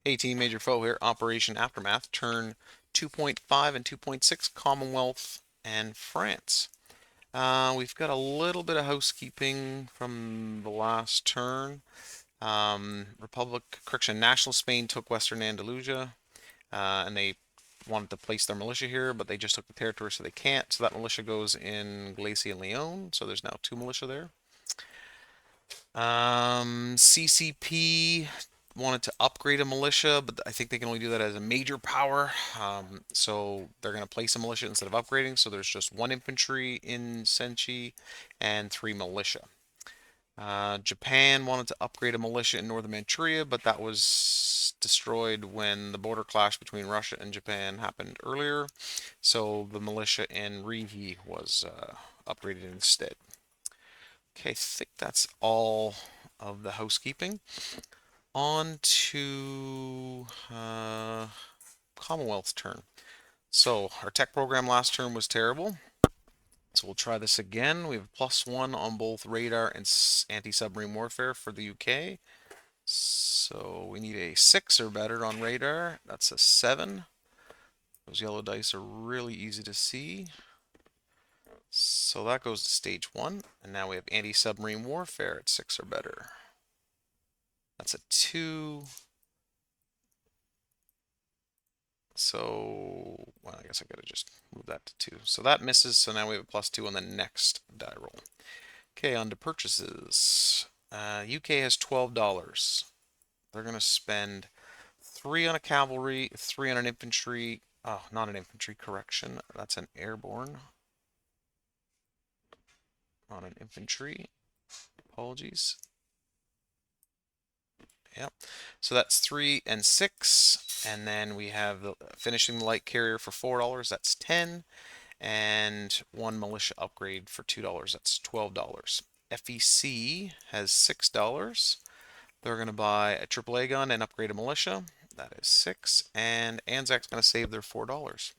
Hey team, Major Foe here. Operation Aftermath, turn 2.5 and 2.6, Commonwealth and France. We've got a little bit of housekeeping from the last turn. National Spain took Western Andalusia, and they wanted to place their militia here, but they just took the territory, so they can't. So that militia goes in Galicia and Leon. So there's now two militia there. CCP wanted to upgrade a militia, but I think they can only do that as a major power. So they're going to place a militia instead of upgrading. So there's just one infantry in Senchi and three militia. Japan wanted to upgrade a militia in northern Manchuria, but that was destroyed when the border clash between Russia and Japan happened earlier. So the militia in Rihi was upgraded instead. Okay, I think that's all of the housekeeping. On to Commonwealth's turn. So our tech program last turn was terrible. So we'll try this again. We have +1 on both radar and anti-submarine warfare for the UK. So we need a 6 or better on radar. That's a 7. Those yellow dice are really easy to see. So that goes to stage 1. And now we have anti-submarine warfare at 6 or better. That's a 2. So, well, I guess I gotta just move that to 2. So that misses, so now we have a +2 on the next die roll. Okay, on to purchases. UK has $12. They're gonna spend 3 on a cavalry, 3 on an infantry. Oh, not an infantry, correction. That's an airborne. On an infantry. Apologies. Yep. So that's 3 and 6. And then we have the finishing the light carrier for $4. That's 10. And one militia upgrade for $2. That's $12. FEC has $6. They're going to buy a AAA gun and upgrade a militia. That is 6. And ANZAC's going to save their $4.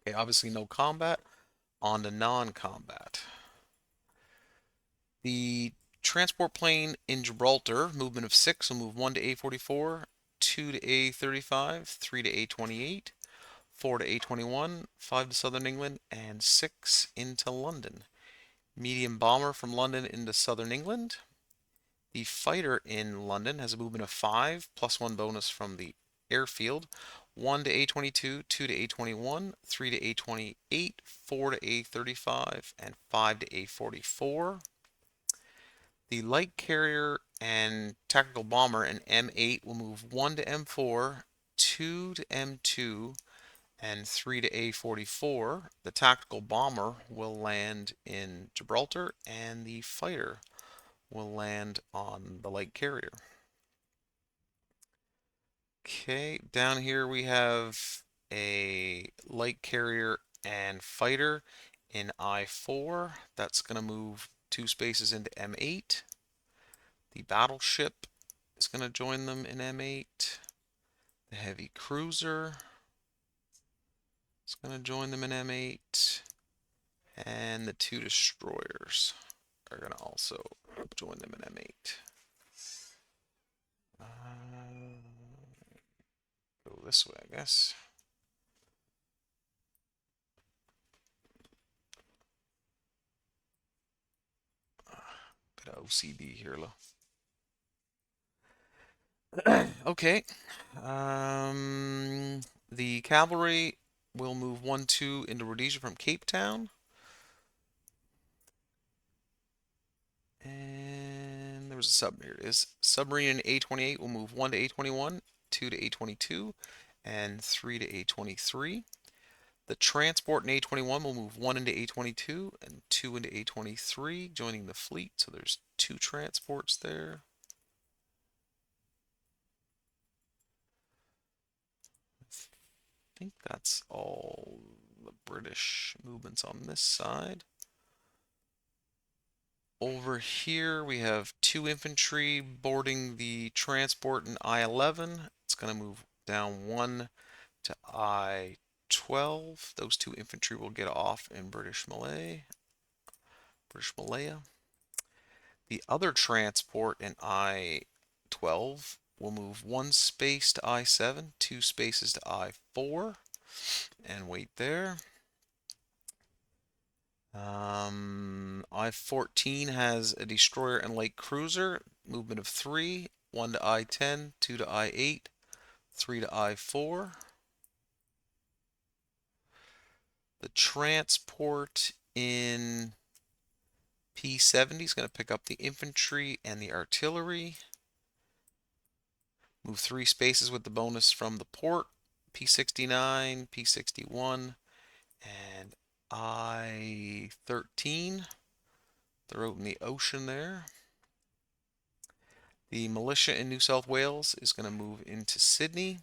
Okay, obviously no combat. On to non-combat. The transport plane in Gibraltar, movement of 6, will move 1 to A44, 2 to A35, 3 to A28, 4 to A21, 5 to Southern England, and 6 into London. Medium bomber from London into Southern England. The fighter in London has a movement of 5, +1 bonus from the airfield. 1 to A22, 2 to A21, 3 to A28, 4 to A35, and 5 to A44. The light carrier and tactical bomber in M8 will move 1 to M4, 2 to M2, and 3 to A44. The tactical bomber will land in Gibraltar, and the fighter will land on the light carrier. Okay, down here we have a light carrier and fighter in I4. That's going to move 2 spaces into M8. The battleship is going to join them in M8. The heavy cruiser is going to join them in M8. And the 2 destroyers are going to also join them in M8. Go this way, I guess. Bit of OCD here, look. Okay. The cavalry will move 1-2 into Rhodesia from Cape Town. And there was a sub. Here it is. Submarine in A28 will move 1 to A21, 2 to A22, and 3 to A23. The transport in A21 will move 1 into A22 and 2 into A23, joining the fleet. So there's 2 transports there. I think that's all the British movements on this side. Over here we have 2 infantry boarding the transport in I11. It's going to move down 1 to I12. Those 2 infantry will get off in British Malaya. The other transport in I12 will move 1 space to I-7, 2 spaces to I-4, and wait there. I-14 has a destroyer and light cruiser, movement of 3, 1 to I-10, 2 to I-8, 3 to I-4. The transport in P70 is going to pick up the infantry and the artillery. Move 3 spaces with the bonus from the port. P69, P61, and I-13. They're out in the ocean there. The militia in New South Wales is going to move into Sydney.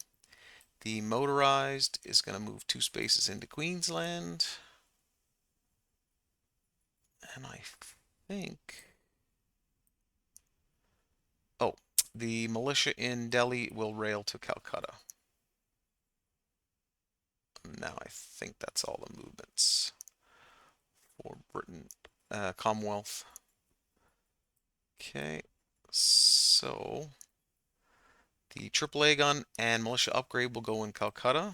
The motorized is going to move 2 spaces into Queensland. And I think... Oh, the militia in Delhi will rail to Calcutta. Now I think that's all the movements for Britain, Commonwealth. Okay, so the AAA gun and militia upgrade will go in Calcutta.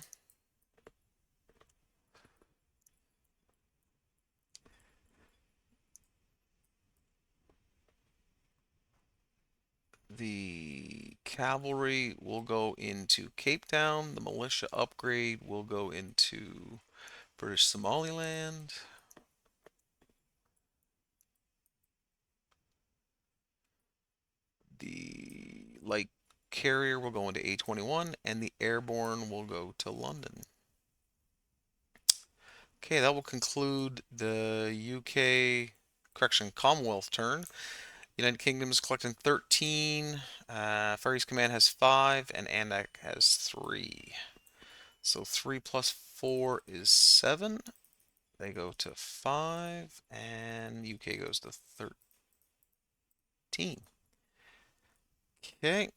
The cavalry will go into Cape Town. The militia upgrade will go into British Somaliland. The light carrier will go into A21, and the airborne will go to London. Okay, that will conclude the UK, correction, Commonwealth turn. United Kingdom is collecting 13, Far East Command has 5, and ANZAC has 3. So 3 plus 4 is 7. They go to 5, and UK goes to 13. Okay.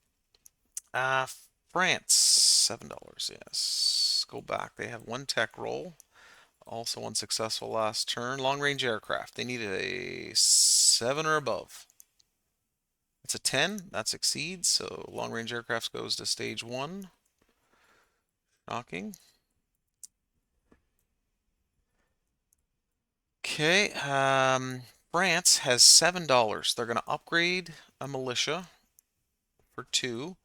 France, $7, yes. Go back. They have 1 tech roll. Also unsuccessful last turn. Long-range aircraft. They needed a 7 or above. It's a 10. That succeeds. So long-range aircraft goes to stage 1. Knocking. Okay. France has $7. They're going to upgrade a militia for 2.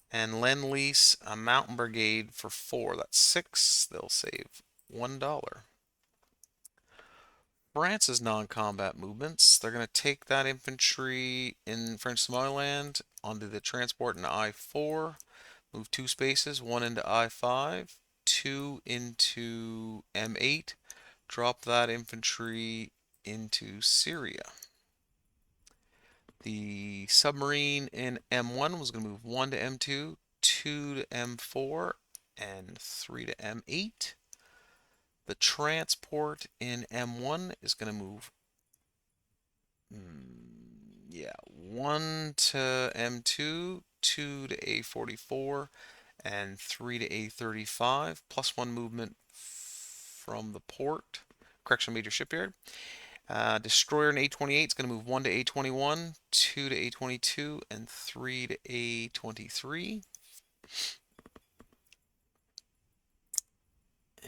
And lend-lease a mountain brigade for 4. That's 6. They'll save $1. France's non-combat movements. They're going to take that infantry in French Somaliland onto the transport in I-4. Move 2 spaces, 1 into I-5, 2 into M8. Drop that infantry into Syria. The submarine in M1 was going to move 1 to M2, 2 to M4, and 3 to M8. The transport in M1 is going to move, 1 to M2, 2 to A44, and 3 to A35, plus 1 movement from the port, correction, major shipyard. Destroyer in A28 is going to move 1 to A21, 2 to A22, and 3 to A23.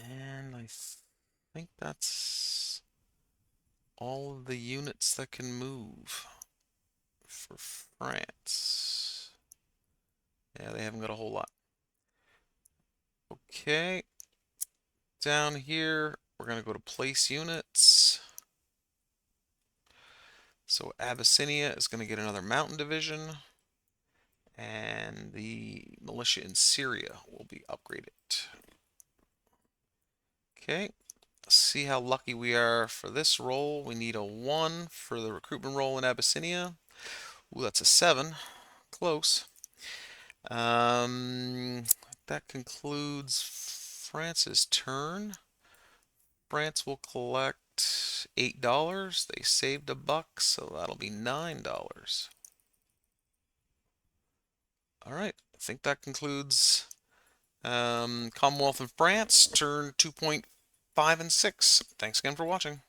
And I think that's all of the units that can move for France. Yeah, they haven't got a whole lot. Okay. Down here, we're going to go to place units. So Abyssinia is going to get another mountain division. And the militia in Syria will be upgraded. Okay. Let's see how lucky we are for this roll. We need a 1 for the recruitment roll in Abyssinia. Ooh, that's a 7. Close. That concludes France's turn. France will collect $8. They saved $1, so that'll be $9. All right, I think that concludes Commonwealth and France, turn 2.5 and 6. Thanks again for watching.